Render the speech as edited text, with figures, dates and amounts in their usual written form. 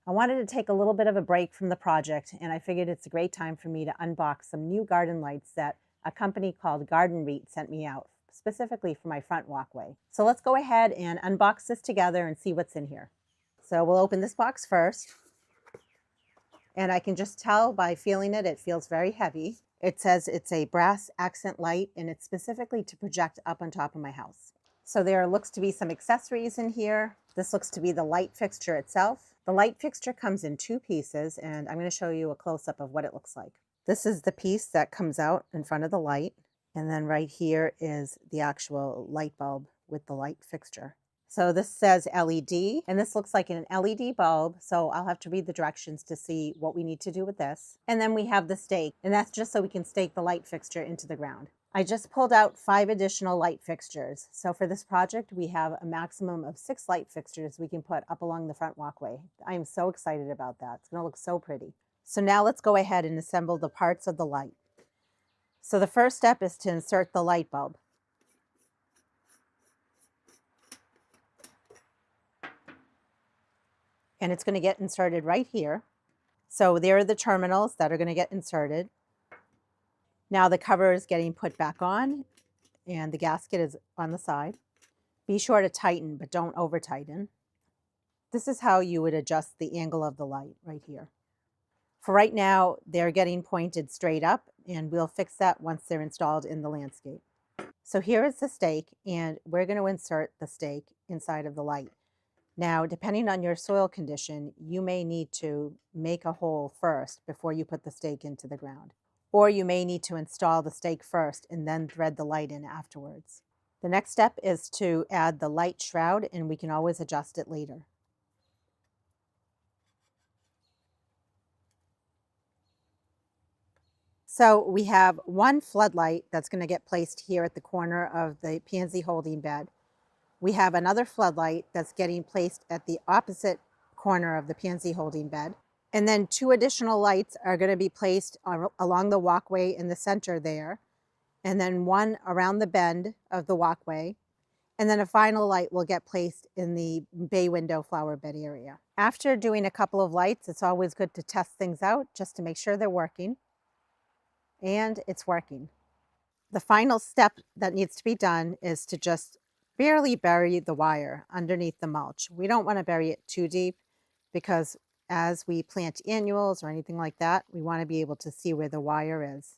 I wanted to take a little bit of a break from the project, and I figured it's a great time for me to unbox some new garden lights that a company called Gardenreet sent me out, specifically for my front walkway. So let's go ahead and unbox this together and see what's in here. So we'll open this box first, and I can just tell by feeling it, it feels very heavy. It says it's a brass accent light, and it's specifically to project up on top of my house. So there looks to be some accessories in here. This looks to be the light fixture itself. The light fixture comes in two pieces, and I'm going to show you a close-up of what it looks like. This is the piece that comes out in front of the light, and then right here is the actual light bulb with the light fixture. So this says LED, and this looks like an LED bulb, so I'll have to read the directions to see what we need to do with this. And then we have the stake, and that's just so we can stake the light fixture into the ground. I just pulled out 5 additional light fixtures. So for this project, we have a maximum of 6 light fixtures we can put up along the front walkway. I am so excited about that. It's gonna look so pretty. So now let's go ahead and assemble the parts of the light. So the first step is to insert the light bulb. And it's going to get inserted right here. So there are the terminals that are going to get inserted. Now the cover is getting put back on, and the gasket is on the side. Be sure to tighten, but don't over tighten. This is how you would adjust the angle of the light right here. For right now, they're getting pointed straight up, and we'll fix that once they're installed in the landscape. So here is the stake, and we're going to insert the stake inside of the light. Now, depending on your soil condition, you may need to make a hole first before you put the stake into the ground. Or you may need to install the stake first and then thread the light in afterwards. The next step is to add the light shroud, and we can always adjust it later. So we have one floodlight that's going to get placed here at the corner of the pansy holding bed. We have another floodlight that's getting placed at the opposite corner of the pansy holding bed. And then 2 additional lights are going to be placed along the walkway in the center there. And then one around the bend of the walkway. And then a final light will get placed in the bay window flower bed area. After doing a couple of lights, it's always good to test things out just to make sure they're working. And it's working. The final step that needs to be done is to just barely bury the wire underneath the mulch. We don't want to bury it too deep because as we plant annuals or anything like that, we want to be able to see where the wire is.